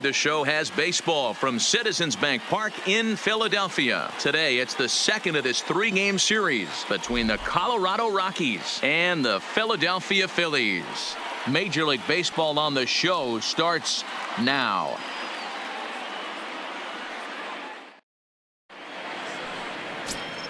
The show has baseball from Citizens Bank Park in Philadelphia. Today, it's the second of this three-game series between the Colorado Rockies and the Philadelphia Phillies. Major League Baseball on the show starts now.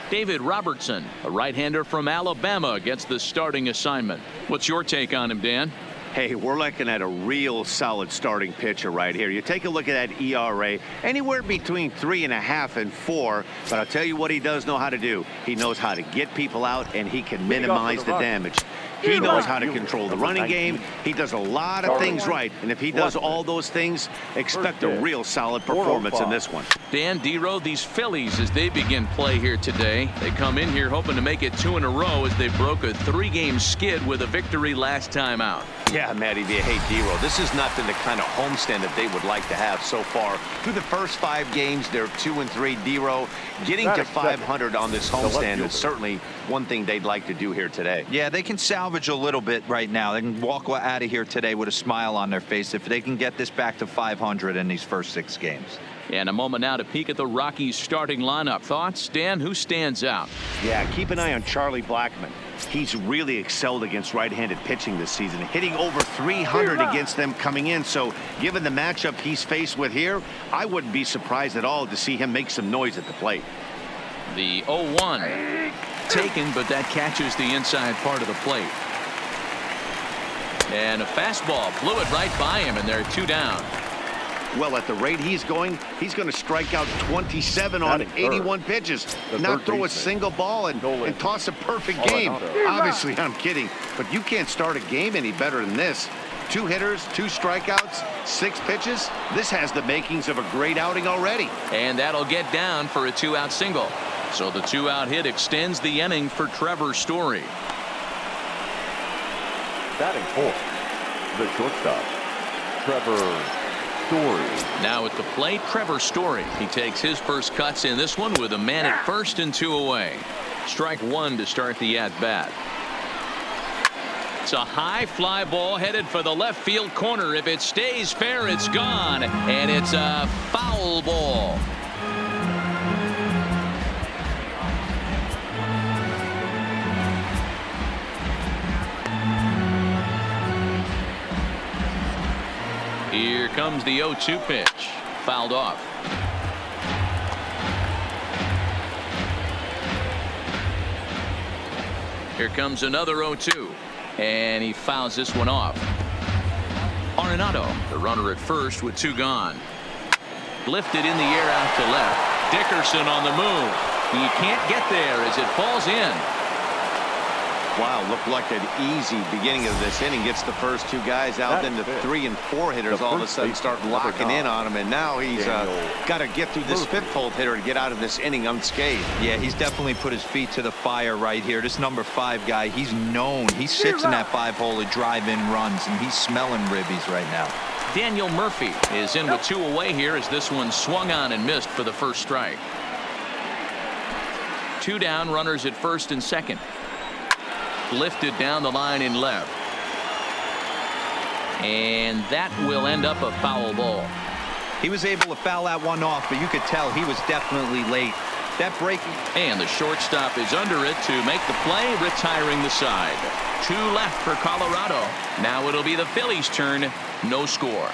David Robertson, a right-hander from Alabama, gets the starting assignment. What's your take on him, Dan? Hey, we're looking at a real solid starting pitcher right here. You take a look at that ERA, anywhere between 3.5 and 4. But I'll tell you what he does know how to do. He knows how to get people out, and he can minimize the damage. He knows how to control the running game. He does a lot of things right. And if he does all those things, expect a real solid performance in this one. Dan D-Row, these Phillies, as they begin play here today, they come in here hoping to make it 2 in a row as they broke a 3-game skid with a victory last time out. Yeah, Matty, hey, D-Row, this is not the kind of homestand that they would like to have so far. Through the first 5 games, they're 2-3. D-Row, getting to 500 on this homestand is certainly one thing they'd like to do here today. Yeah, they can salvage a little bit right now. They can walk out of here today with a smile on their face if they can get this back to 500 in these first 6 games. And a moment now to peek at the Rockies starting lineup. Thoughts, Dan? Who stands out? Yeah, keep an eye on Charlie Blackmon. He's really excelled against right-handed pitching this season, hitting over 300 against them coming in. So given the matchup he's faced with here, I wouldn't be surprised at all to see him make some noise at the plate. The 0-1 taken, but that catches the inside part of the plate. And a fastball blew it right by him, and they're 2 down. Well, at the rate he's going to strike out 27 on 81 pitches, not throw a single ball and toss a perfect game. Obviously, I'm kidding, but you can't start a game any better than this. 2 hitters, 2 strikeouts, 6 pitches. This has the makings of a great outing already. And that'll get down for a 2-out single. So the 2-out hit extends the inning for Trevor Story. Batting 4th, the shortstop, Trevor Story. Now at the plate, Trevor Story. He takes his first cuts in this one with a man at first and 2 away. Strike 1 to start the at-bat. It's a high fly ball headed for the left field corner. If it stays fair, it's gone. And it's a foul ball. Here comes the 0-2 pitch. Fouled off. Here comes another 0-2. And he fouls this one off. Arenado, the runner at first with 2 gone. Lifted in the air out to left. Dickerson on the move. He can't get there as it falls in. Wow, looked like an easy beginning of this inning. Gets the first 2 guys out, then the 3 and 4 hitters all of a sudden start locking in on him, and now he's got to get through this 5th hole hitter to get out of this inning unscathed. Yeah, he's definitely put his feet to the fire right here. This number 5 guy, he's known. He sits in that 5-hole to drive in runs, and he's smelling ribbies right now. Daniel Murphy is in with 2 away here as this one swung on and missed for the first strike. 2 down, runners at first and second. Lifted down the line in left. And that will end up a foul ball. He was able to foul that one off, but you could tell he was definitely late. That breaking. And the shortstop is under it to make the play, retiring the side. 2 left for Colorado. Now it'll be the Phillies' turn. No score.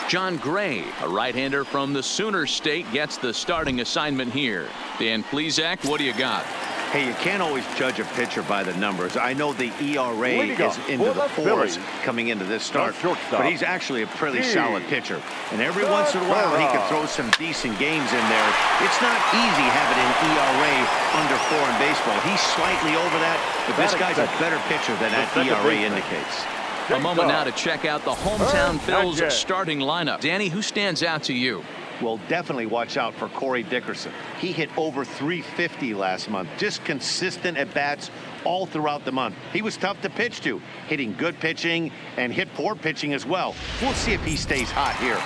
John Gray, a right-hander from the Sooner State, gets the starting assignment here. Dan Plesac, what do you got? Hey, you can't always judge a pitcher by the numbers. I know the ERA is into the 4s coming into this start, but he's actually a pretty solid pitcher. And every once in a while, he can throw some decent games in there. It's not easy having an ERA under 4 in baseball. He's slightly over that, but this guy's a better pitcher than that ERA indicates. A moment now to check out the hometown Phils starting lineup. Danny, who stands out to you? Well, definitely watch out for Corey Dickerson. He hit over 350 last month. Just consistent at bats all throughout the month. He was tough to pitch to, hitting good pitching and hit poor pitching as well. We'll see if he stays hot here.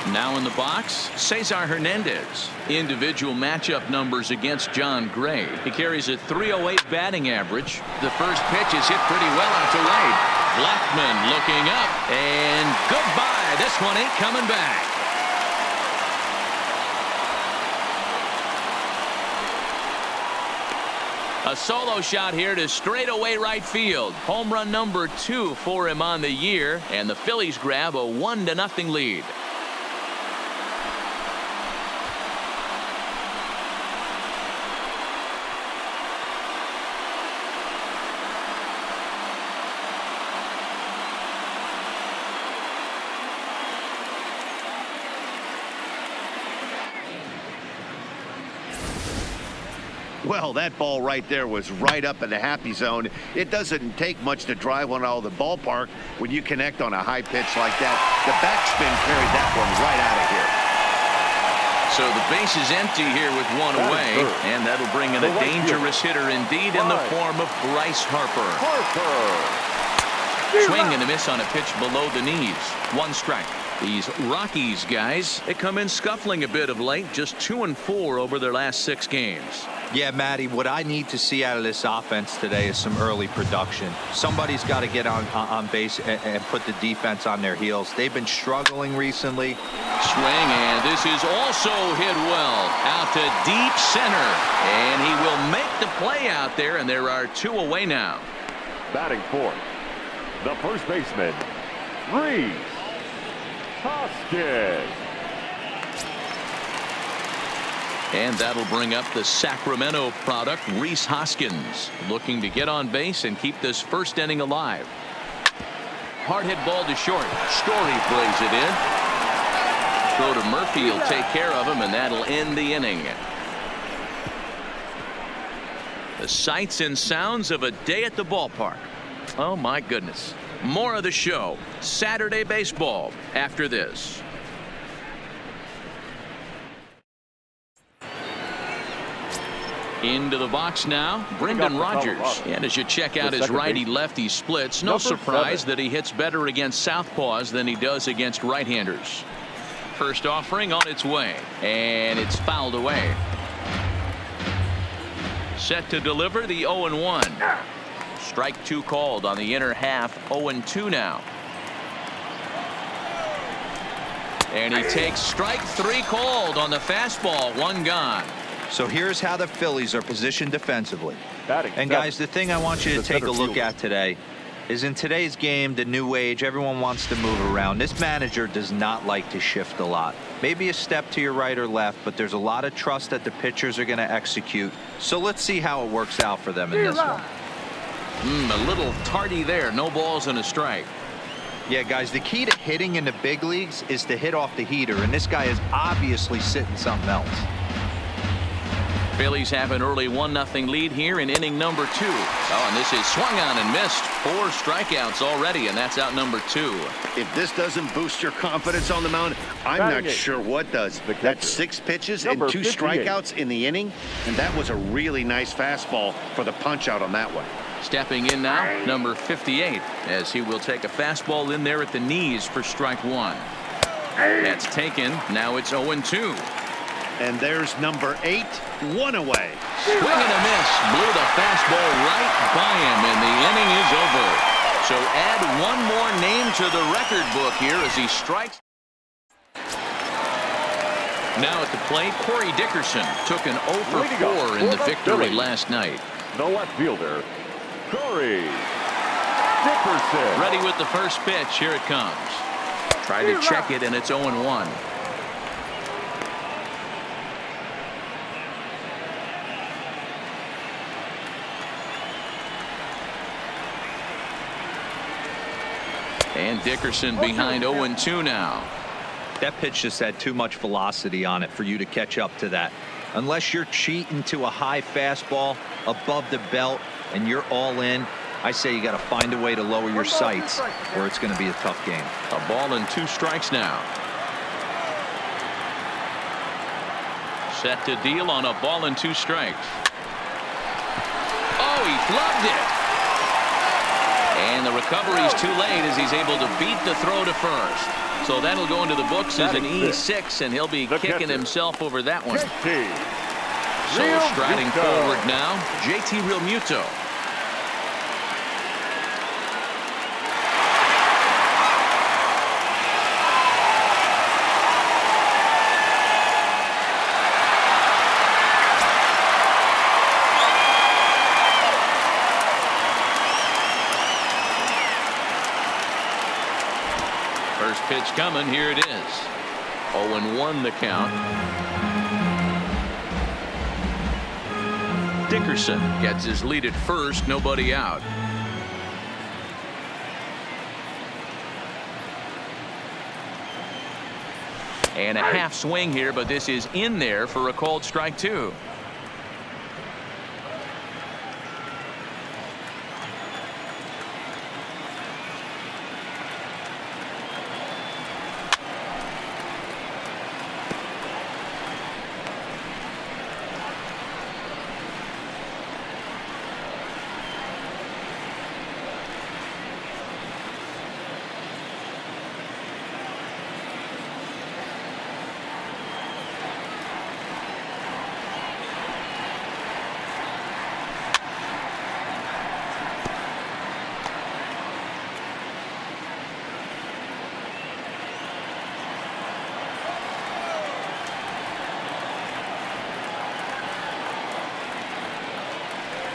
Now in the box, Cesar Hernandez. Individual matchup numbers against John Gray. He carries a .308 batting average. The first pitch is hit pretty well out to right. Blackman looking up, and goodbye. This one ain't coming back. A solo shot here to straightaway right field. Home run number 2 for him on the year, and the Phillies grab a 1-0 lead. Well, that ball right there was right up in the happy zone. It doesn't take much to drive one out of the ballpark when you connect on a high pitch like that. The backspin carried that one right out of here. So the base is empty here with one away, and that'll bring in a dangerous hitter indeed in the form of Bryce Harper. Swing and a miss on a pitch below the knees. 1 strike. These Rockies guys, they come in scuffling a bit of late, just 2-4 over their last 6 games. Yeah, Matty, what I need to see out of this offense today is some early production. Somebody's got to get on base and put the defense on their heels. They've been struggling recently. Swing, and this is also hit well out to deep center, and he will make the play out there, and there are 2 away now. Batting fourth, the first baseman, Rhys Hoskins. And that'll bring up the Sacramento product, Rhys Hoskins, looking to get on base and keep this first inning alive. Hard hit ball to short. Story plays it in. Throw to Murphy will take care of him, and that'll end the inning. The sights and sounds of a day at the ballpark. Oh my goodness. More of the show, Saturday baseball, after this. Into the box now, Brendan Rodgers. And as you check out his righty-lefty splits, no surprise that he hits better against southpaws than he does against right-handers. First offering on its way, and it's fouled away. Set to deliver the 0-1. Strike 2 called on the inner half. 0-2 now. And he takes strike 3 called on the fastball. 1 gone. So here's how the Phillies are positioned defensively. And guys, the thing I want you to take a look at today is in today's game, the new age, everyone wants to move around. This manager does not like to shift a lot. Maybe a step to your right or left, but there's a lot of trust that the pitchers are going to execute. So let's see how it works out for them in this one. A little tardy there. No balls and a strike. Yeah, guys, the key to hitting in the big leagues is to hit off the heater, and this guy is obviously sitting something else. Phillies have an early 1-0 lead here in inning number 2. Oh, and this is swung on and missed. 4 strikeouts already, and that's out number 2. If this doesn't boost your confidence on the mound, I'm not sure what does. That's 6 pitches and 2 strikeouts in the inning, and that was a really nice fastball for the punch out on that one. Stepping in now, number 58, as he will take a fastball in there at the knees for strike 1. That's taken. Now it's 0-2. And there's number 8, 1 away. Swing and a miss. Blew the fastball right by him, and the inning is over. So add 1 more name to the record book here as he strikes. Now at the plate, Corey Dickerson took an 0 for 4 in the victory last night. The left fielder, Corey Dickerson. Ready with the first pitch. Here it comes. Try to check it, and it's 0-1. And Dickerson behind 0-2 now. That pitch just had too much velocity on it for you to catch up to that. Unless you're cheating to a high fastball above the belt and you're all in, I say you got to find a way to lower your sights, or it's going to be a tough game. A ball and 2 strikes now. Set to deal on a ball and 2 strikes. Oh, he flubbed it. And the recovery's too late as he's able to beat the throw to first. So that'll go into the books as an E6, and he'll be kicking himself over that one. So striding forward now, JT Realmuto. First pitch coming. Here it is. 0-1 the count. Dickerson gets his lead at first. Nobody out. And a half swing here, but this is in there for a called strike two.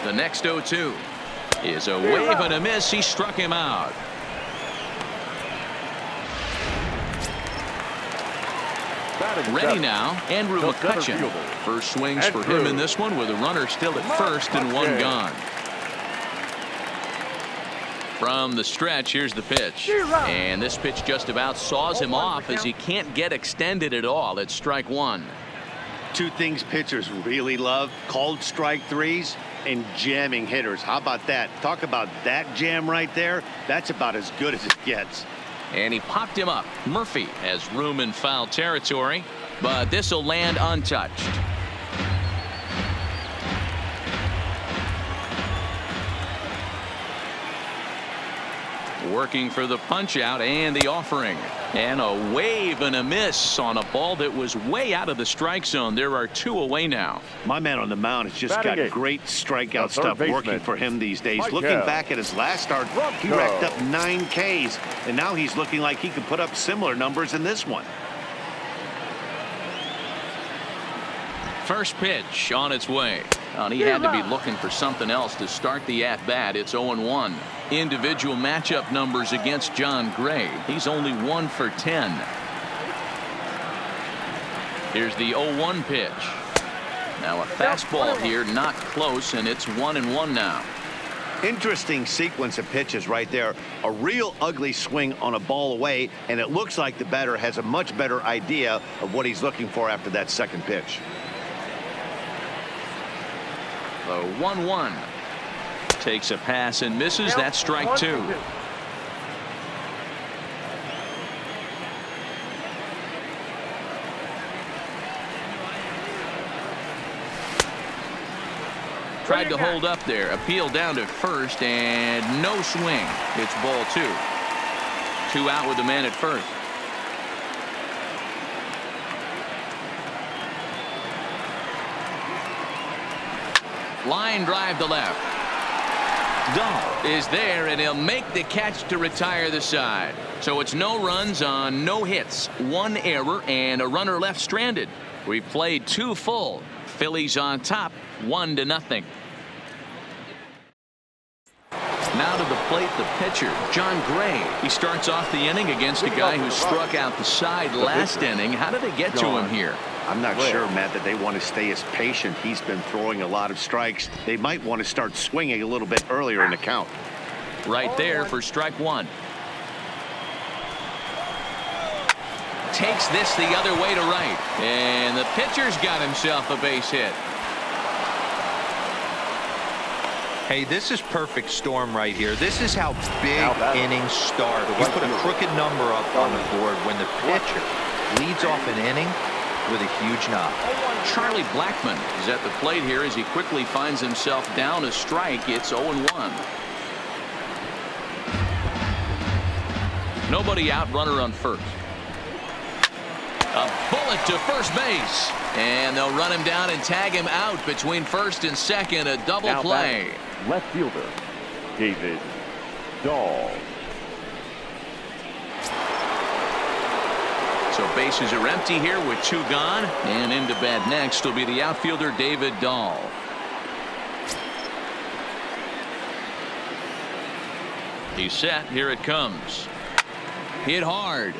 The next 0-2 is a wave and a miss. He struck him out. Ready now, Andrew McCutchen. First swings for him in this one with a runner still at first and one gone. From the stretch, here's the pitch. And this pitch just about saws him off as he can't get extended at all. It's strike one. Two things pitchers really love: called strike threes and jamming hitters. How about that? Talk about that jam right there. That's about as good as it gets. And he popped him up. Murphy has room in foul territory, but this will land untouched. Working for the punch out and the offering. And a wave and a miss on a ball that was way out of the strike zone. There are two away now. My man on the mound has just got great strikeout stuff working for him these days. Looking back at his last start, he racked up 9 Ks, and now he's looking like he could put up similar numbers in this one. First pitch on its way. And he had to be looking for something else to start the at-bat. It's 0-1. Individual matchup numbers against John Gray. He's only 1 for 10. Here's the 0-1 pitch. Now a fastball here, not close, and it's 1-1 now. Interesting sequence of pitches right there. A real ugly swing on a ball away, and it looks like the batter has a much better idea of what he's looking for after that second pitch. The 1-1 takes a pass and misses. That's strike two. Tried to hold up there. Appeal down to first and no swing. It's ball two. 2 out with the man at first. Line drive to left. Dahl is there, and he'll make the catch to retire the side. So it's no runs on no hits, 1 error, and a runner left stranded. We've played 2 full. Phillies on top, 1-0. Now to the plate, the pitcher, John Gray. He starts off the inning against a guy who struck out the side last inning. How did they get to him here? I'm not sure, Matt, that they want to stay as patient. He's been throwing a lot of strikes. They might want to start swinging a little bit earlier in the count. Right there for strike one. Takes this the other way to right. And the pitcher's got himself a base hit. Hey, this is perfect storm right here. This is how big innings start. You put a crooked number up on the board when the pitcher leads off an inning with a huge knock. Charlie Blackmon is at the plate here as he quickly finds himself down a strike. It's 0-1. Nobody out, runner on first. Bullet to first base. And they'll run him down and tag him out between first and second. A double Now play. batting, left fielder, David Dahl. So bases are empty here with 2 gone. And into bat next will be the outfielder David Dahl. He's set. Here it comes. Hit hard.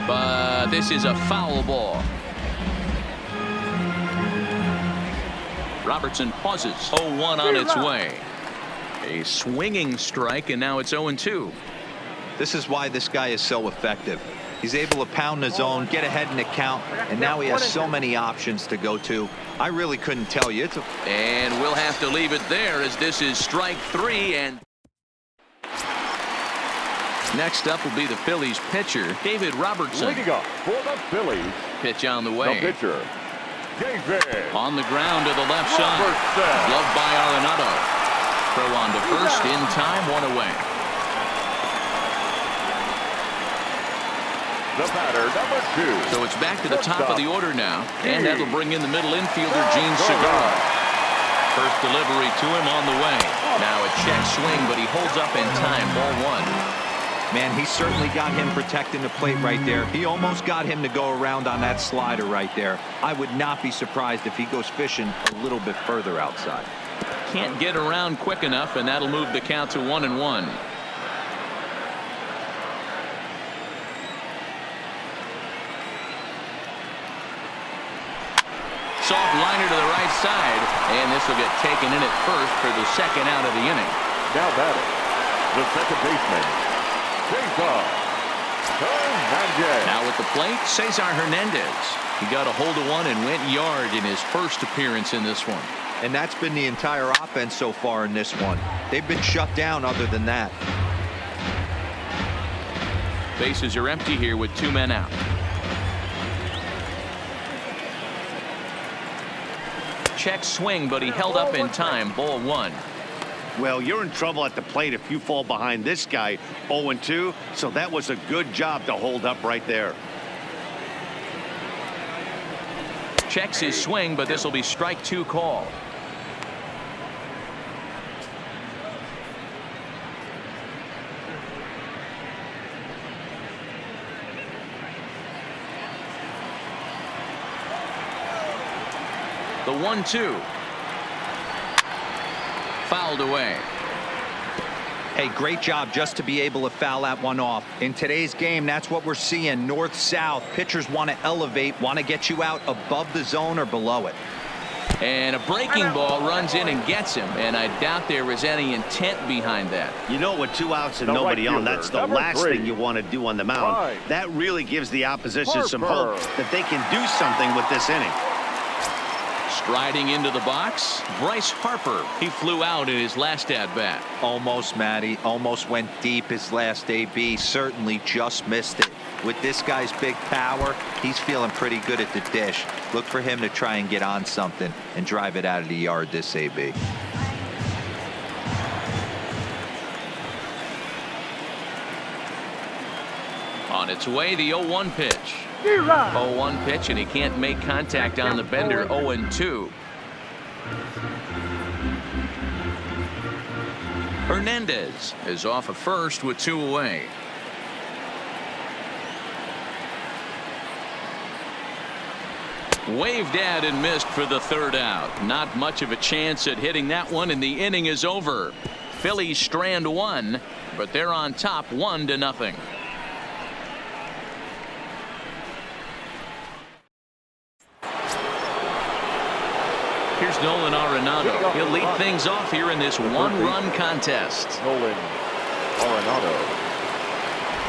But this is a foul ball. Robertson pauses. 0-1 on its way. A swinging strike, and now it's 0-2. This is why this guy is so effective. He's able to pound the zone, get ahead in the count, and now he has so many options to go to. I really couldn't tell you. And we'll have to leave it there as this is strike 3. And next up will be the Phillies pitcher, David Robertson. Leading up for the Phillies. Pitch on the way. The pitcher, David. On the ground to the left side. Robertson. Gloved by Arenado. Throw on to first in time, 1 away. The batter, number 2. So it's back to the top of the order now. And that'll bring in the middle infielder, Gene Segura. First delivery to him on the way. Now a check swing, but he holds up in time, ball 1. Man, he certainly got him protecting the plate right there. He almost got him to go around on that slider right there. I would not be surprised if he goes fishing a little bit further outside. Can't get around quick enough, and that'll move the count to 1-1. Soft liner to the right side, and this will get taken in at first for the second out of the inning. Now batting, the second baseman, Cesar Hernandez. Now at the plate, Cesar Hernandez. He got a hold of one and went yard in his first appearance in this one. And that's been the entire offense so far in this one. They've been shut down other than that. Bases are empty here with 2 men out. Check swing, but he held up in time, ball 1. Well, you're in trouble at the plate if you fall behind this guy 0-2, so that was a good job to hold up right there. Checks his swing, but this will be strike 2 call. The 1-2. Fouled away. Hey, great job just to be able to foul that one off. In today's game, that's what we're seeing. North-south. Pitchers want to elevate, want to get you out above the zone or below it. And a breaking ball runs in and gets him. And I doubt there was any intent behind that. You know, with 2 outs and The nobody right on, fielder, that's the number last 3. thing you want to do on the mound. Right. That really gives the opposition some Harper. hope that they can do something with this inning. Striding into the box, Bryce Harper. He flew out in his last at-bat. Almost, Matty. Almost went deep his last AB. Certainly just missed it. With this guy's big power, he's feeling pretty good at the dish. Look for him to try and get on something and drive it out of the yard this AB. On its way, the 0-1 pitch. 0-1 pitch, and he can't make contact on the bender. 0-2. Hernandez is off of first with 2 away. Waved at and missed for the 3rd out. Not much of a chance at hitting that one, and the inning is over. Phillies strand 1, but they're on top 1-0. Here's Nolan Arenado. He'll lead things off here in this 1-run contest. Nolan Arenado.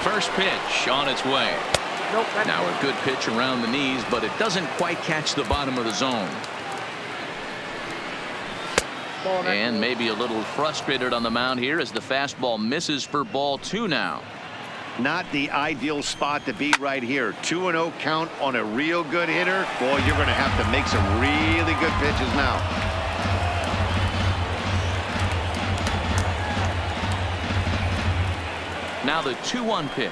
First pitch on its way. Now a good pitch around the knees, but it doesn't quite catch the bottom of the zone. And maybe a little frustrated on the mound here as the fastball misses for ball 2 now. Not the ideal spot to be right here. 2-0 count on a real good hitter. Boy, you're going to have to make some really good pitches now. Now the 2-1 pitch.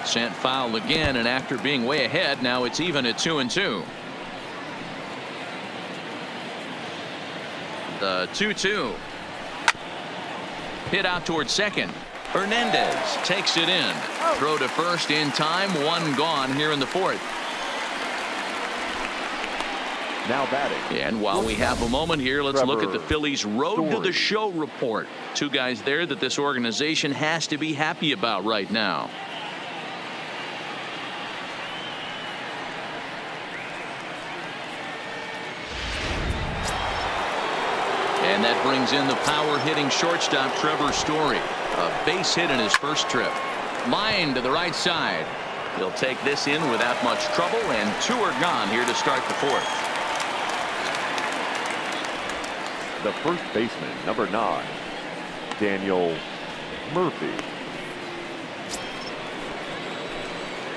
Sent foul again, and after being way ahead, now it's even at 2-2. The 2-2. Hit out towards second. Hernandez takes it in. Throw to first in time. One gone here in the fourth. Now batting. And while we have a moment here, let's look at the Phillies' road to the show report. Two guys there that this organization has to be happy about right now. And that brings in the power-hitting shortstop Trevor Story. A base hit in his first trip. Line to the right side. He'll take this in without much trouble, and two are gone here to start the fourth. The first baseman, number 9, Daniel Murphy.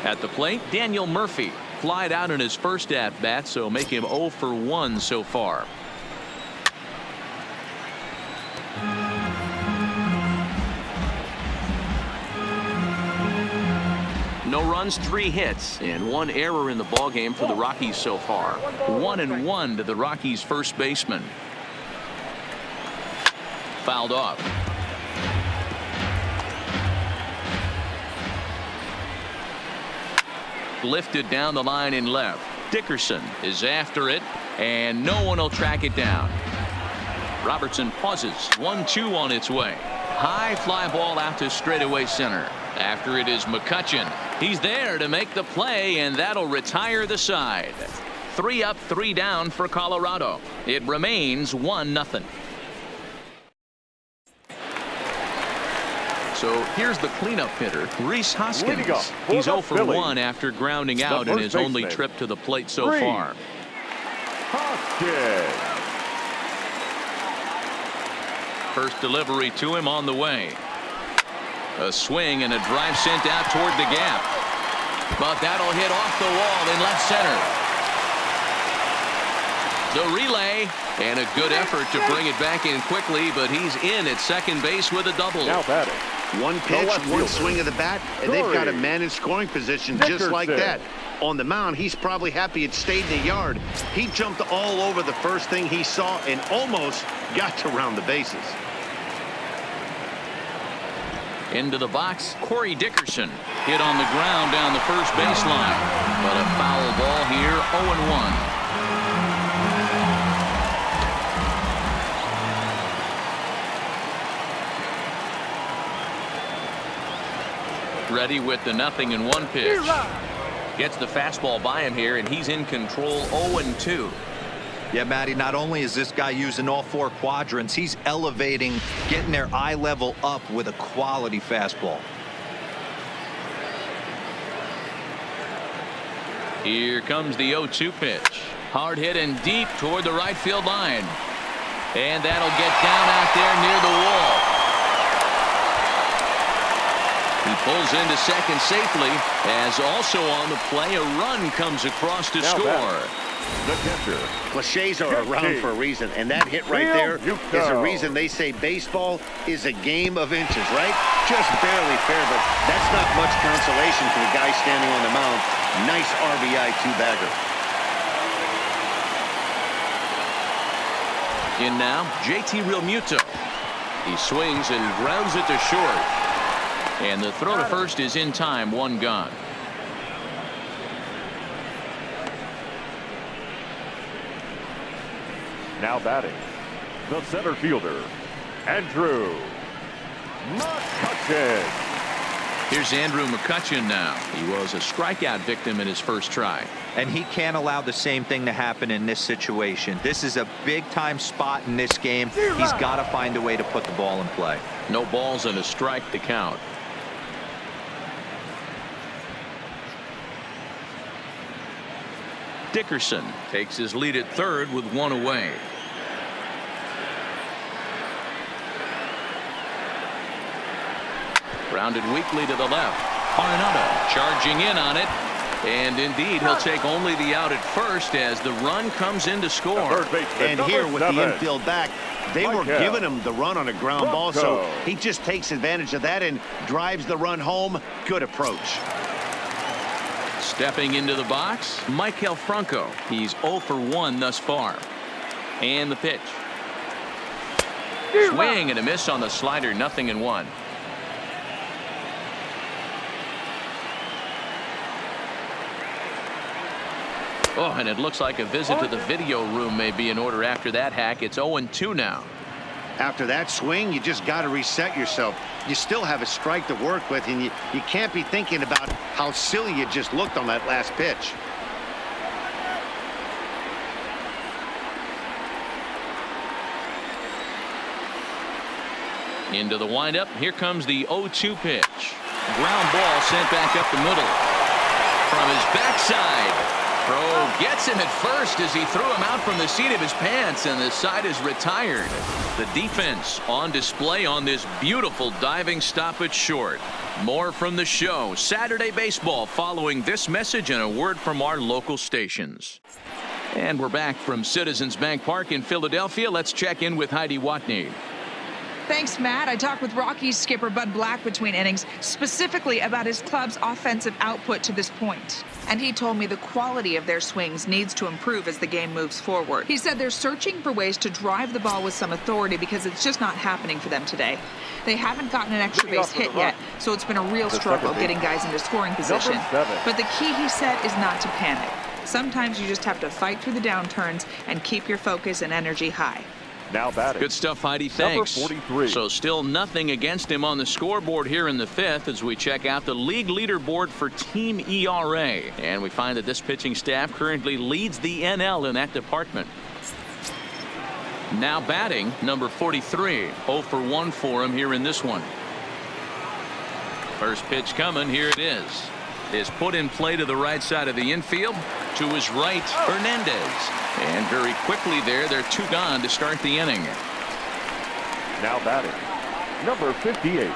At the plate, Daniel Murphy. Flied out in his first at-bat, so make him 0 for 1 so far. No runs, 3 hits, and 1 error in the ballgame for the Rockies so far. 1-1 to the Rockies' first baseman. Fouled off. Lifted down the line in left. Dickerson is after it, and no one will track it down. Robertson pauses. 1-2 on its way. High fly ball out to straightaway center. After it is McCutchen. He's there to make the play, and that'll retire the side. 3 up, 3 down for Colorado. It remains 1-0. So here's the cleanup hitter, Rhys Hoskins. He's 0 for 1 after grounding out in his only trip to the plate so far. Hoskins. First delivery to him on the way. A swing and a drive sent out toward the gap. But that'll hit off the wall in left center. The relay, and a good effort to bring it back in quickly, but he's in at second base with a double. Now batting. One pitch, one swing of the bat, and they've got a man in scoring position just like that. On the mound, he's probably happy it stayed in the yard. He jumped all over the first thing he saw and almost got to round the bases. Into the box, Corey Dickerson. Hit on the ground down the first baseline. But a foul ball here, 0-1. Ready with the 0-1 pitch. Gets the fastball by him here, and he's in control. 0-2. Yeah, Matty, not only is this guy using all 4 quadrants, he's elevating, getting their eye level up with a quality fastball. Here comes the 0-2 pitch. Hard hit and deep toward the right field line. And that'll get down out there near the wall. He pulls into second safely, as also on the play, a run comes across to score. The catcher. Cliches are around for a reason, and that hit right there is a reason they say baseball is a game of inches, right? Just barely fair, but that's not much consolation for the guy standing on the mound. Nice RBI 2-bagger. In now, JT Realmuto. He swings and grounds it to short. And the throw to first is in time, 1 gone. Now batting, the center fielder, Andrew McCutchen. Here's Andrew McCutchen now. He was a strikeout victim in his first try. And he can't allow the same thing to happen in this situation. This is a big-time spot in this game. He's got to find a way to put the ball in play. No balls and a strike to count. Dickerson takes his lead at third with 1 away. Grounded weakly to the left. Arenado charging in on it. And indeed, he'll take only the out at first as the run comes in to score. And here with the infield back, they were giving him the run on a ground ball, so he just takes advantage of that and drives the run home. Good approach. Stepping into the box, Maikel Franco. He's 0 for 1 thus far. And the pitch. Swing and a miss on the slider, 0-1. Oh, and it looks like a visit to the video room may be in order after that hack. It's 0-2 now. After that swing, you just got to reset yourself. You still have a strike to work with, and you can't be thinking about how silly you just looked on that last pitch. Into the windup. Here comes the 0-2 pitch. Ground ball sent back up the middle. From his backside. Throw gets him at first as he threw him out from the seat of his pants, and the side is retired. The defense on display on this beautiful diving stop at short. More from the show. Saturday Baseball following this message and a word from our local stations. And we're back from Citizens Bank Park in Philadelphia. Let's check in with Heidi Watney. Thanks, Matt. I talked with Rockies skipper Bud Black between innings, specifically about his club's offensive output to this point. And he told me the quality of their swings needs to improve as the game moves forward. He said they're searching for ways to drive the ball with some authority because it's just not happening for them today. They haven't gotten an extra base hit yet, so it's been a real struggle getting guys into scoring position. But the key, he said, is not to panic. Sometimes you just have to fight through the downturns and keep your focus and energy high. Now batting. Good stuff, Heidi. Thanks. Number 43. So still nothing against him on the scoreboard here in the 5th as we check out the league leaderboard for team ERA. And we find that this pitching staff currently leads the NL in that department. Now batting, number 43. 0 for 1 for him here in this one. First pitch coming. Here it is. Is put in play to the right side of the infield. To his right, Hernandez. And very quickly there, they're 2 gone to start the inning. Now batting, number 58.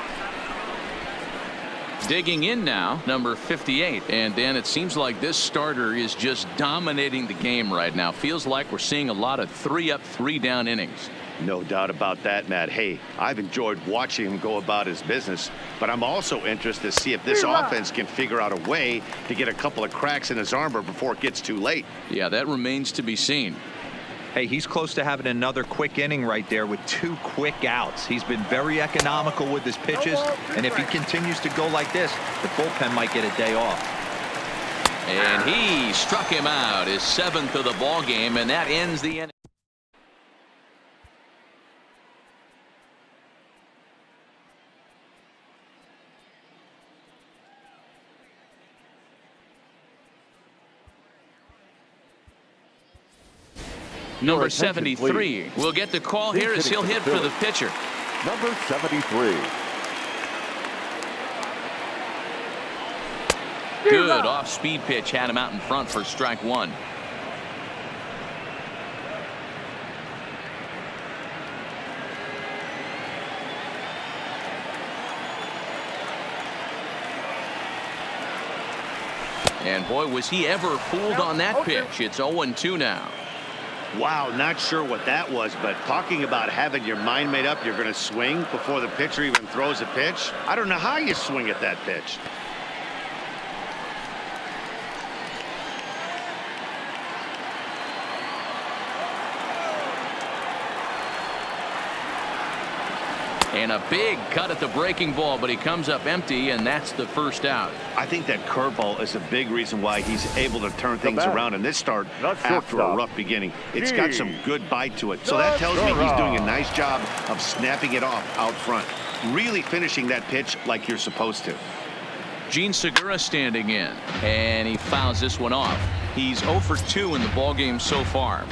Digging in now, number 58. And Dan, it seems like this starter is just dominating the game right now. Feels like we're seeing a lot of 3-up, 3-down innings. No doubt about that, Matt. Hey, I've enjoyed watching him go about his business, but I'm also interested to see if this offense can figure out a way to get a couple of cracks in his armor before it gets too late. Yeah, that remains to be seen. Hey, he's close to having another quick inning right there with 2 quick outs. He's been very economical with his pitches, and if he continues to go like this, the bullpen might get a day off. And he struck him out, his 7th of the ball game, and that ends the inning. Number 73 will get the call here as he'll hit for the pitcher. Number 73. Good off-speed pitch had him out in front for strike 1. And boy, was he ever fooled on that pitch. It's 0-2 now. Wow, not sure what that was, but talking about having your mind made up, you're going to swing before the pitcher even throws a pitch. I don't know how you swing at that pitch. And a big cut at the breaking ball, but he comes up empty, and that's the first out. I think that curveball is a big reason why he's able to turn things around in this start after a rough beginning. It's got some good bite to it. So that tells me he's doing a nice job of snapping it off out front. Really finishing that pitch like you're supposed to. Gene Segura standing in, and he fouls this one off. He's 0 for 2 in the ballgame so far.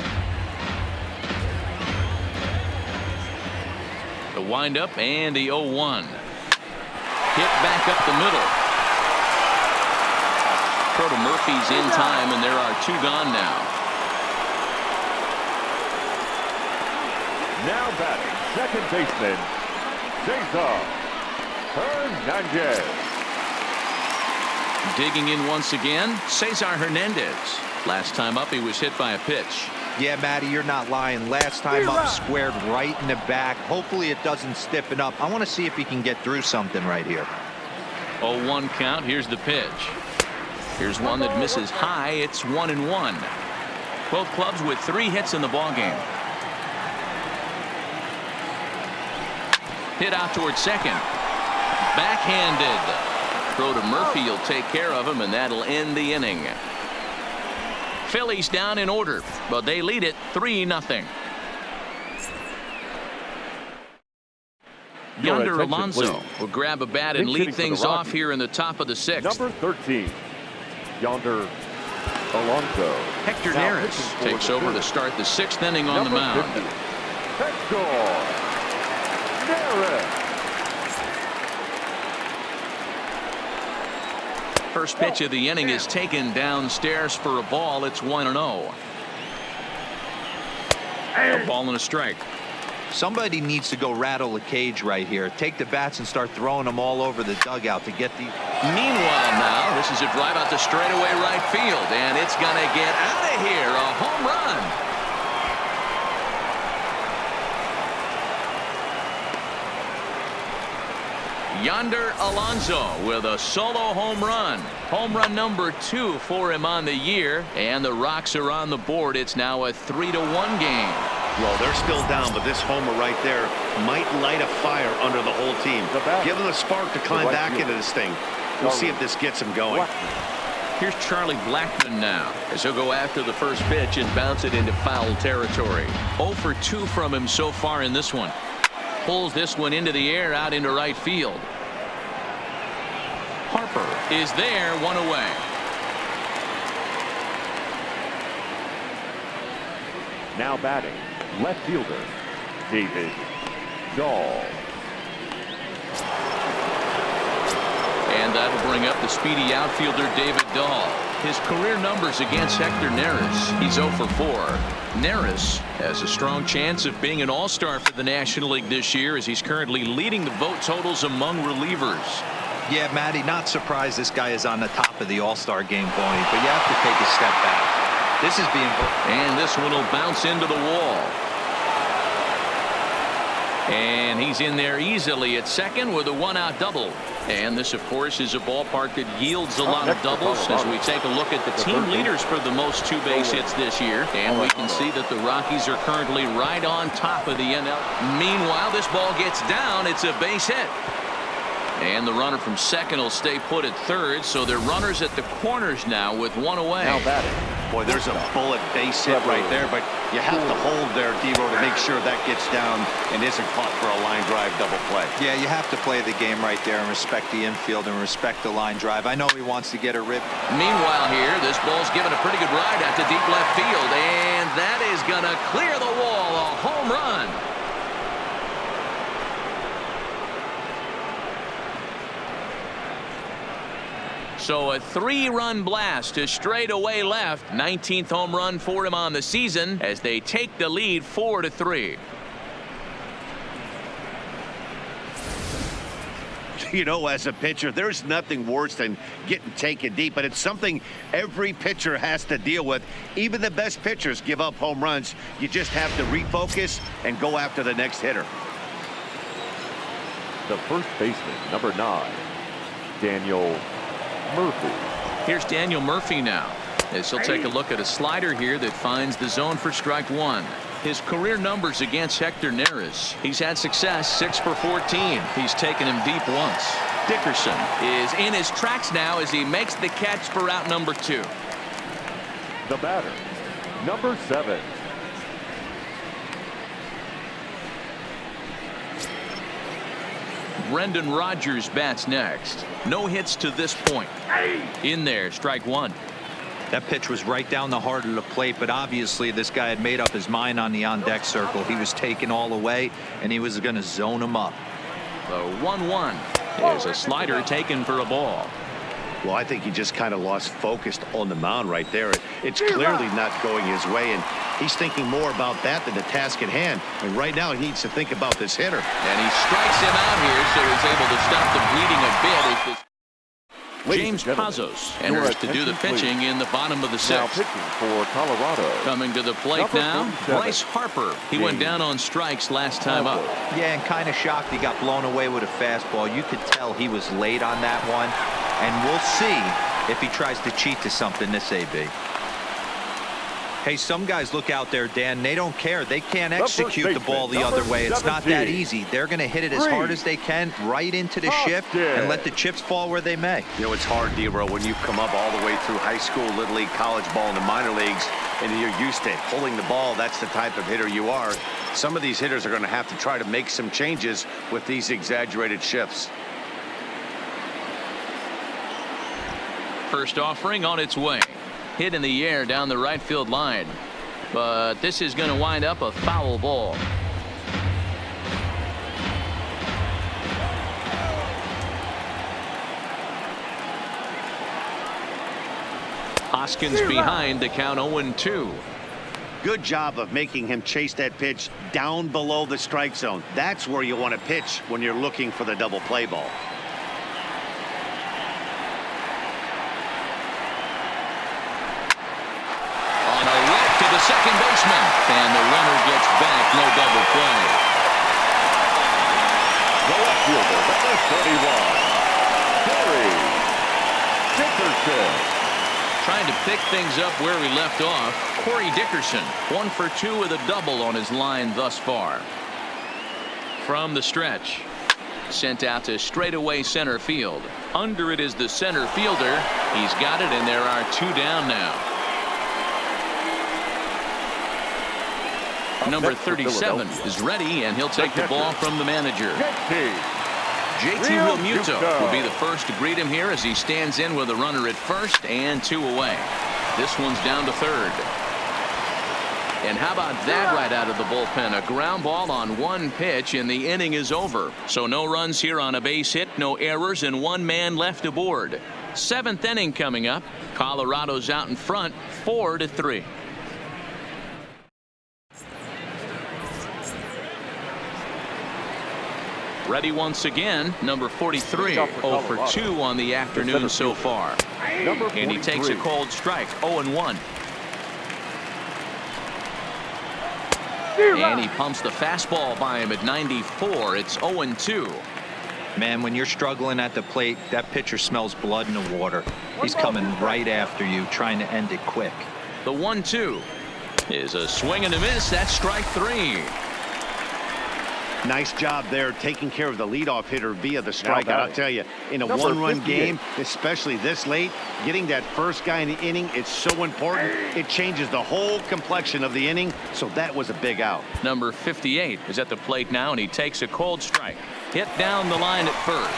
The windup and the 0-1. Hit back up the middle. Throw to Murphy's in time, and there are 2 gone now. Now batting, second baseman, Cesar Hernandez. Digging in once again, Cesar Hernandez. Last time up, he was hit by a pitch. Yeah, Matty, you're not lying. Last time up, squared right in the back. Hopefully it doesn't stiffen up. I want to see if he can get through something right here. 0-1 count. Here's the pitch. Here's one that misses high. It's 1-1. Both clubs with 3 hits in the ballgame. Hit out towards second. Backhanded. Throw to Murphy. He'll take care of him, and that'll end the inning. Phillies down in order, but they lead it 3-0. Yonder Alonso will grab a bat and lead things off here in the top of the 6th. Number 13, Yonder Alonso. Hector Neris takes over to start the 6th inning on the mound. 50, Hector Neris. First pitch of the inning is taken downstairs for a ball. It's 1-0. A ball and a strike. Somebody needs to go rattle the cage right here. Take the bats and start throwing them all over the dugout to get the. Meanwhile, now this is a drive out to straightaway right field, and it's going to get out of here. A home run. Yonder Alonso with a solo home run. Home run number 2 for him on the year, and the Rocks are on the board. It's now a 3-1 game. Well, they're still down, but this homer right there might light a fire under the whole team. Give them a spark to climb back into this thing. We'll see if this gets them going. Here's Charlie Blackmon now, as he'll go after the first pitch and bounce it into foul territory. 0 for 2 from him so far in this one. Pulls this one into the air out into right field. Harper is there, 1 away. Now batting, left fielder, David Dahl. And that'll bring up the speedy outfielder David Dahl. His career numbers against Hector Neris. He's 0 for 4. Neris has a strong chance of being an all-star for the National League this year, as he's currently leading the vote totals among relievers. Yeah, Matty, not surprised this guy is on the top of the all-star game, Boney, but you have to take a step back. This is being. And this one will bounce into the wall. And he's in there easily at second with a 1-out double. And this, of course, is a ballpark that yields a lot of doubles as we take a look at the team leaders for the most 2 base hits this year. And we can see that the Rockies are currently right on top of the NL. Meanwhile, this ball gets down. It's a base hit. And the runner from second will stay put at third. So they're runners at the corners now with 1 away. Now batting. Boy, there's a bullet base hit right there, but you have to hold there, D-Row, to make sure that gets down and isn't caught for a line drive double play. Yeah, you have to play the game right there and respect the infield and respect the line drive. I know he wants to get a rib. Meanwhile here, this ball's given a pretty good ride out to deep left field, and that is going to clear the wall. A home run. So a 3-run blast to straightaway left. 19th home run for him on the season as they take the lead 4-3. You know, as a pitcher, there's nothing worse than getting taken deep, but it's something every pitcher has to deal with. Even the best pitchers give up home runs. You just have to refocus and go after the next hitter. The first baseman, number 9, Daniel Murphy. Here's Daniel Murphy now, as he'll take a look at a slider here that finds the zone for strike 1. His career numbers against Hector Neris. He's had success, 6 for 14. He's taken him deep once. Dickerson is in his tracks now as he makes the catch for out number 2. The batter, number 7, Brendan Rodgers bats next. No hits to this point. In there, strike 1. That pitch was right down the heart of the plate, but obviously this guy had made up his mind on the on-deck circle. He was taken all the way, and he was going to zone him up. The 1-1 is a slider taken for a ball. Well, I think he just kind of lost focus on the mound right there. It's clearly not going his way, and he's thinking more about that than the task at hand. And right now, he needs to think about this hitter. And he strikes him out here, so he's able to stop the bleeding a bit. As this James Pazos enters to do the pitching in the bottom of the 6th. Now pitching for Colorado. Coming to the plate now, Bryce Harper. He went down on strikes last time up. Yeah, and kind of shocked he got blown away with a fastball. You could tell he was late on that one. And we'll see if he tries to cheat to something this AB. Hey, some guys look out there, Dan, they don't care. They can't execute the ball the other way. It's not that easy. They're going to hit it as hard as they can right into the shift and let the chips fall where they may. You know, it's hard, D-Row, when you come up all the way through high school, little league, college ball, and the minor leagues, and you're used to pulling the ball. That's the type of hitter you are. Some of these hitters are going to have to try to make some changes with these exaggerated shifts. First offering on its way. Hit in the air down the right field line. But this is going to wind up a foul ball. Hoskins behind the count 0-2. Good job of making him chase that pitch down below the strike zone. That's where you want to pitch when you're looking for the double play ball. The second baseman, and the runner gets back. No double play. The left fielder, number 31, Dickerson. Trying to pick things up where we left off. Corey Dickerson, 1 for 2 with a double on his line thus far. From the stretch, sent out to straightaway center field. Under it is the center fielder. He's got it, and there are 2 down now. Number 37 is ready, and he'll take the ball from the manager. JT Realmuto will be the first to greet him here as he stands in with a runner at first and 2 away. This one's down to third. And how about that right out of the bullpen? A ground ball on 1 pitch, and the inning is over. So no runs here on a base hit, no errors, and 1 man left aboard. 7th inning coming up. Colorado's out in front, 4-3. Ready once again, number 43, 0 for 2 on the afternoon so far. And he takes a cold strike, 0-1. And he pumps the fastball by him at 94. It's 0-2. Man, when you're struggling at the plate, that pitcher smells blood in the water. He's coming right after you, trying to end it quick. The 1-2 is a swing and a miss. That's strike 3. Nice job there taking care of the leadoff hitter via the strikeout. I'll tell you, in a one-run game, especially this late, getting that first guy in the inning, it's so important. It changes the whole complexion of the inning, so that was a big out. Number 58 is at the plate now, and he takes a cold strike. Hit down the line at first.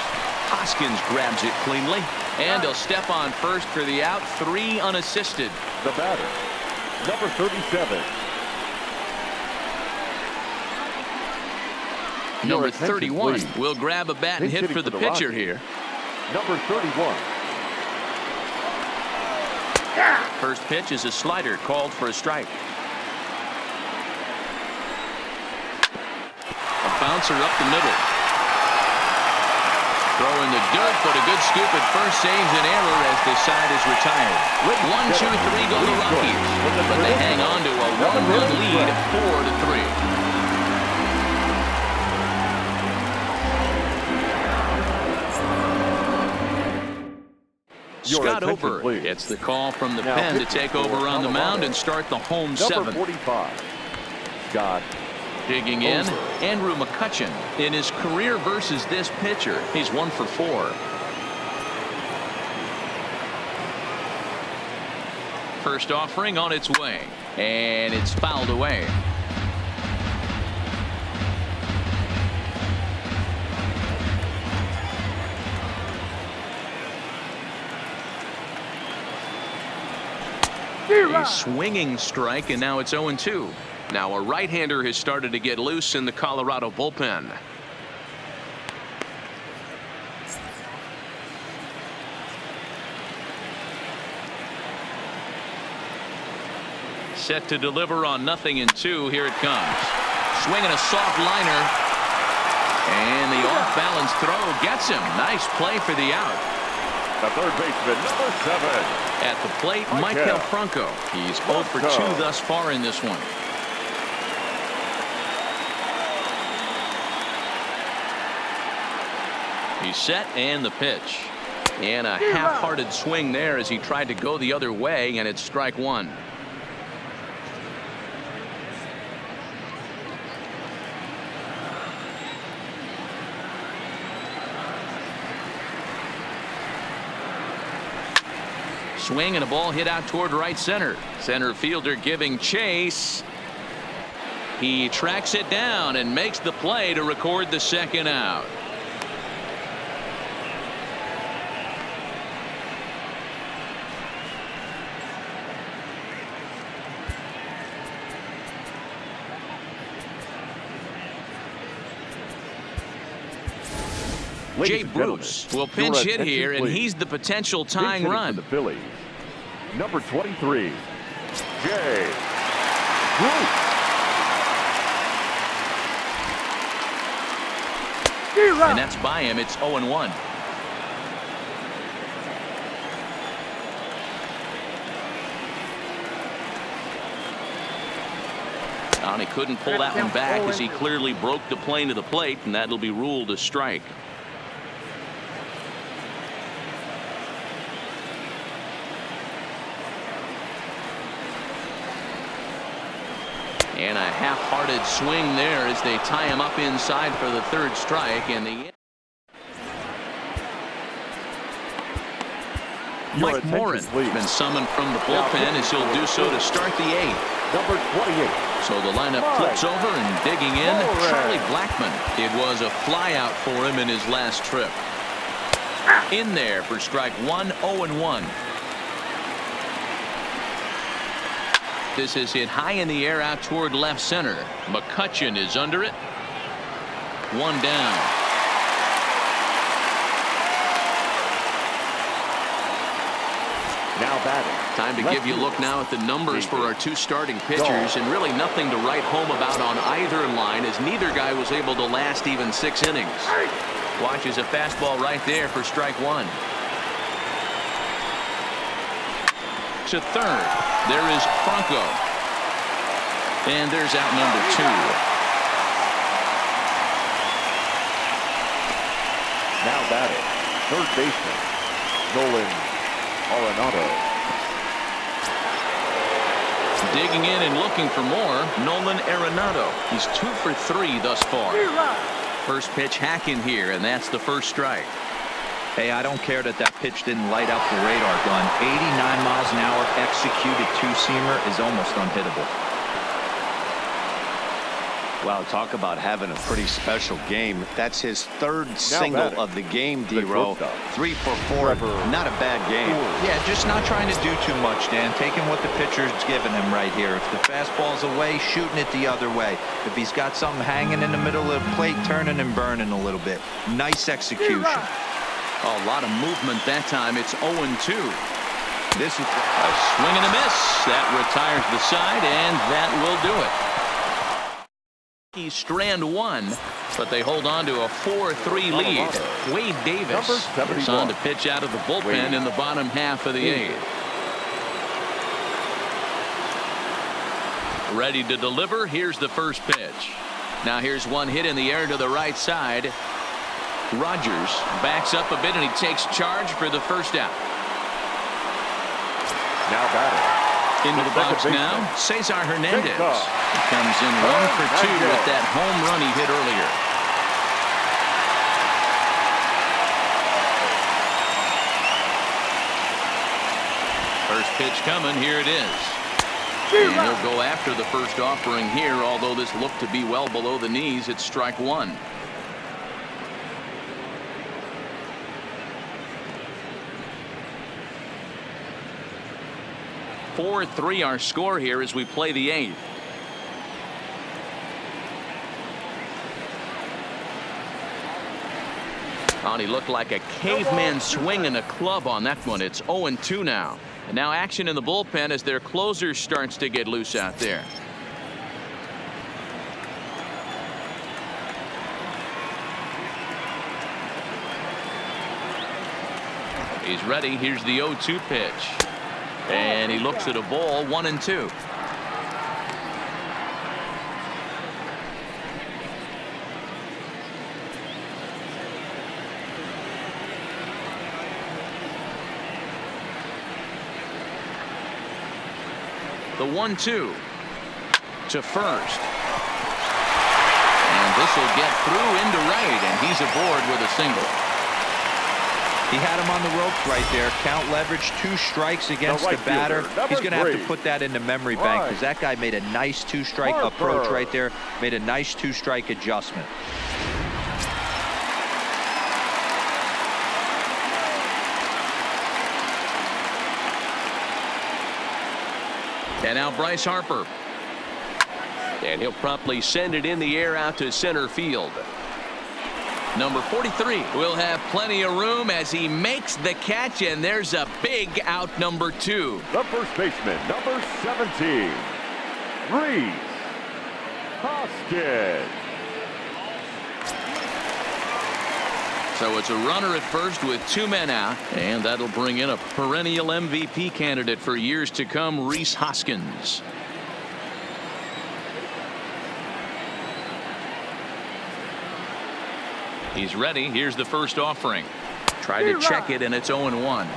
Hoskins grabs it cleanly, and he'll step on first for the out. 3 unassisted. The batter, number 37. Number 31 will grab a bat and hit for the pitcher here. Number 31. First pitch is a slider called for a strike. A bouncer up the middle. Throw in the dirt, but a good scoop at first saves an error as the side is retired. 1, 2, 3 go the Rockies, but they hang on to a 1-run lead, 4-3. Scott Ober gets the call from the pen to take over on the mound and start the home 7th. Number 45, Scott. Digging in, Andrew McCutchen. In his career versus this pitcher, he's 1 for 4. First offering on its way, and it's fouled away. A swinging strike, and now it's 0-2. Now a right-hander has started to get loose in the Colorado bullpen. Set to deliver on 0-2. Here it comes. Swinging a soft liner. And the off-balance throw gets him. Nice play for the out. The third baseman, number 7. At the plate, Michael Franco. He's 0 for 2 thus far in this one. He's set, and the pitch. And a half-hearted swing there as he tried to go the other way, and it's strike one. Swing and a ball hit out toward right center. Center fielder giving chase. He tracks it down and makes the play to record the second out. Jay Bruce will pinch hit here, and he's the potential tying run. For the Phillies, number 23, Jay Bruce. And that's by him. It's 0-1. And he couldn't pull that one back as he clearly broke the plane to the plate, and that'll be ruled a strike. And a half-hearted swing there as they tie him up inside for the third strike. And the Mike Morin has been summoned from the bullpen as he'll do so to start the eighth. Number 28. So the lineup flips over, and digging in, Charlie Blackmon. It was a flyout for him in his last trip. In there for strike one, 0-1. This is hit high in the air out toward left center. McCutchen is under it. One down. Now batting. Time to give you a look now at the numbers for our two starting pitchers, and really nothing to write home about on either line, as neither guy was able to last even 6 innings. Watches a fastball right there for strike one. To third. There is Franco. And there's out number 2. Now batting, third baseman, Nolan Arenado. Digging in and looking for more, Nolan Arenado. He's 2 for 3 thus far. First pitch hacking here, and that's the first strike. Hey, I don't care that pitch didn't light up the radar gun. 89 miles an hour executed two-seamer is almost unhittable. Wow, talk about having a pretty special game. That's his third single of the game, D-Row. 3 for 4. Not a bad game. Yeah, just not trying to do too much, Dan. Taking what the pitcher's giving him right here. If the fastball's away, shooting it the other way. If he's got something hanging in the middle of the plate, turning and burning a little bit. Nice execution. A lot of movement that time. It's 0-2. This is a swing and a miss. That retires the side, and that will do it. He strand one, but they hold on to a 4-3 lead. Wade Davis is on to pitch out of the bullpen in the bottom half of the eighth. Ready to deliver. Here's the first pitch. Now here's one hit in the air to the right side. Rogers backs up a bit, and he takes charge for the first out. Now batting. Into the box now, Cesar Hernandez. He comes in 1 for 2 with that home run he hit earlier. First pitch coming. Here it is. And he'll go after the first offering here, although this looked to be well below the knees. It's strike one. (4-3) our score here as we play the eighth. Oh, he looked like a caveman swinging a club on that one. It's 0-2 now. And now action in the bullpen as their closer starts to get loose out there. He's ready. Here's the 0-2 pitch. And he looks at a ball. 1-2. The 1-2 to first. And this will get through into right, and he's aboard with a single. He had him on the ropes right there. Count leverage, 2 strikes against the batter. He's going to have to put that in the memory bank because that guy made a nice 2-strike approach right there. Made a nice 2-strike adjustment. And now Bryce Harper. And he'll promptly send it in the air out to center field. Number 43 will have plenty of room as he makes the catch, and there's a big out, number 2. The first baseman, number 17, Rhys Hoskins. So it's a runner at first with 2 men out, and that'll bring in a perennial MVP candidate for years to come, Rhys Hoskins. He's ready. Here's the first offering. Tried to check it, and it's 0-1.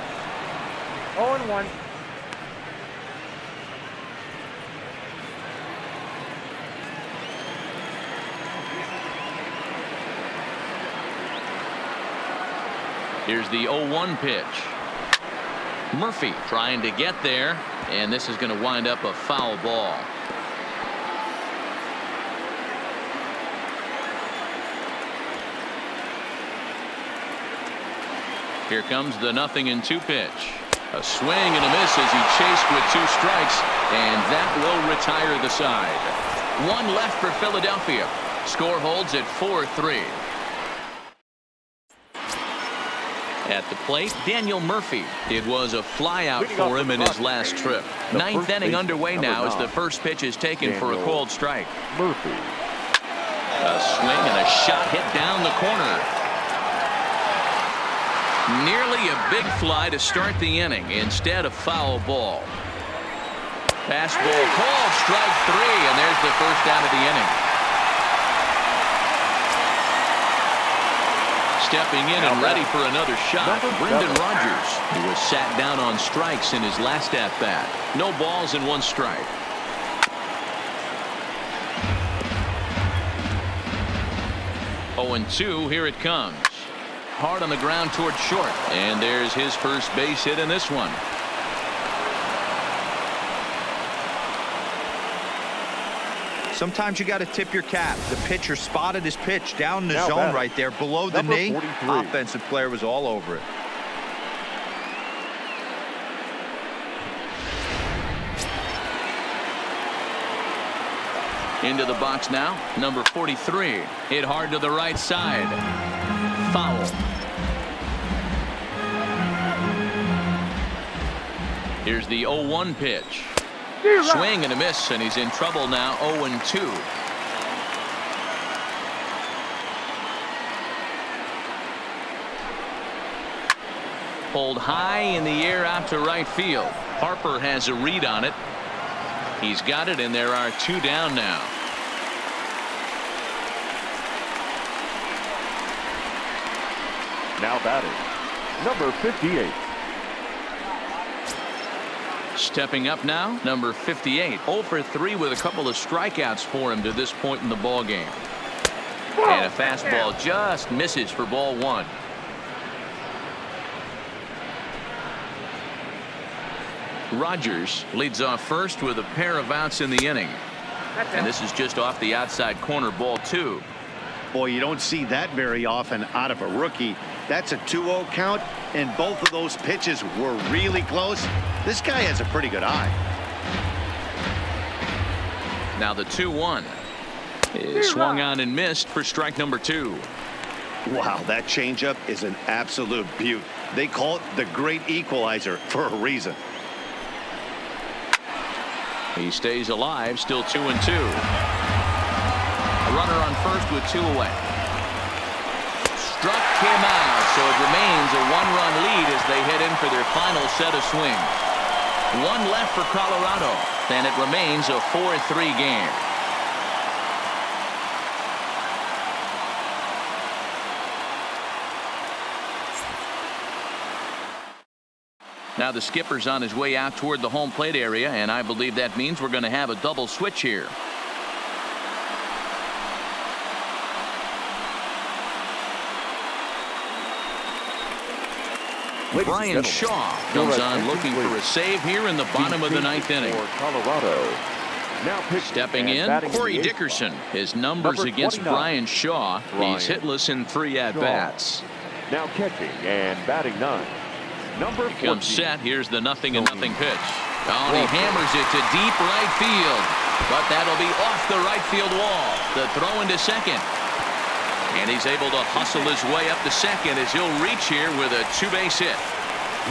0-1. Here's the 0-1 pitch. Murphy trying to get there, and this is going to wind up a foul ball. Here comes the 0-2 pitch. A swing and a miss as he chased with 2 strikes, and that will retire the side. 1 left for Philadelphia. Score holds at 4-3. At the plate, Daniel Murphy. It was a flyout for him in his last trip. 9th inning underway now as the first pitch is taken for a called strike. Murphy. A swing and a shot hit down the corner. Nearly a big fly to start the inning. Instead, a foul ball. Fastball called, strike 3, and there's the first out of the inning. Stepping in and ready for another shot, Brendan Rodgers, who was sat down on strikes in his last at-bat. No balls and 1 strike. Oh, and 2, here it comes. Hard on the ground toward short, and there's his first base hit in this one. Sometimes you got to tip your cap. The pitcher spotted his pitch down the zone right there below the knee. 43. Offensive player was all over it. Into the box now, number 43. Hit hard to the right side. Foul. Here's the 0-1 pitch. Swing and a miss, and he's in trouble now. 0-2. Pulled high in the air out to right field. Harper has a read on it. He's got it, and there are 2 down now. Now batting, number 58. Stepping up now, number 58. 0 for 3 with a couple of strikeouts for him to this point in the ball game. And a fastball just misses for ball 1. Rodgers leads off first with a pair of outs in the inning. And this is just off the outside corner, ball 2. Boy, you don't see that very often out of a rookie. That's a 2-0 count, and both of those pitches were really close. This guy has a pretty good eye. Now the 2-1 is swung on and missed for strike number 2. Wow, that changeup is an absolute beaut. They call it the great equalizer for a reason. He stays alive, still 2-2. A runner on first with 2 away. Struck him out, so it remains a 1-run lead as they head in for their final set of swings. 1 left for Colorado, and it remains a 4-3 game. Now the skipper's on his way out toward the home plate area, and I believe that means we're going to have a double switch here. Brian Shaw comes on looking for a save here in the bottom of the ninth inning. Colorado. Now stepping in, Corey Dickerson. His numbers against Brian Shaw. He's hitless in 3 at-bats. Now catching and batting 9. Number 14. Comes set. Here's the 0-0 pitch. Oh, he hammers it to deep right field. But that'll be off the right field wall. The throw into second. And he's able to hustle his way up to second as he'll reach here with a 2-base hit.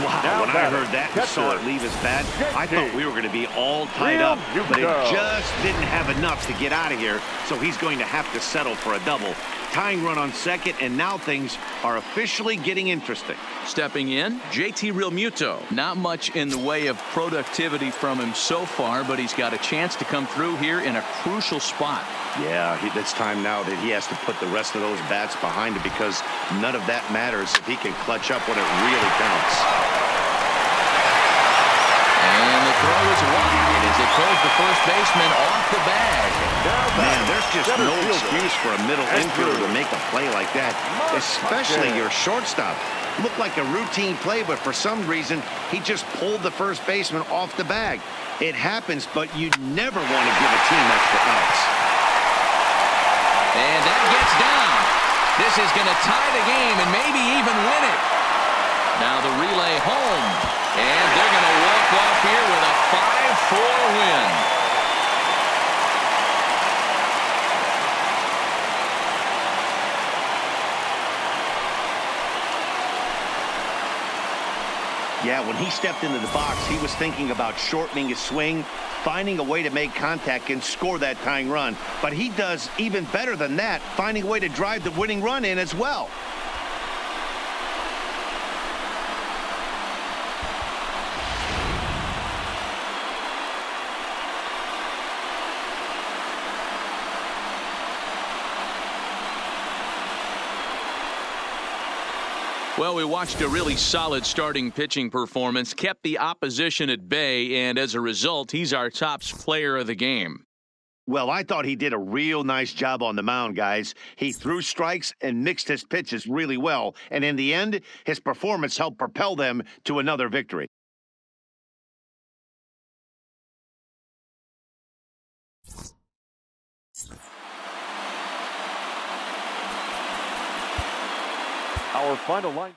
Wow, now when I heard that and saw it leave his bat, I thought we were going to be all tied up, but it just didn't have enough to get out of here, so he's going to have to settle for a double. Tying run on second, and now things are officially getting interesting. Stepping in, JT Realmuto. Not much in the way of productivity from him so far, but he's got a chance to come through here in a crucial spot. Yeah, it's time now that he has to put the rest of those bats behind him, because none of that matters if he can clutch up when it really counts. And the throw is wide as it pulls the first baseman off the bag. Man, there's just no excuse for a middle infielder to make a play like that, especially your shortstop. Looked like a routine play, but for some reason, he just pulled the first baseman off the bag. It happens, but you never want to give a team extra outs. And that gets down. This is going to tie the game and maybe even win it. Now the relay home. And they're going to walk off here with a 5-4 win. Yeah, when he stepped into the box, he was thinking about shortening his swing, finding a way to make contact and score that tying run. But he does even better than that, finding a way to drive the winning run in as well. Well, we watched a really solid starting pitching performance, kept the opposition at bay, and as a result, he's our top player of the game. Well, I thought he did a real nice job on the mound, guys. He threw strikes and mixed his pitches really well, and in the end, his performance helped propel them to another victory. Our final line.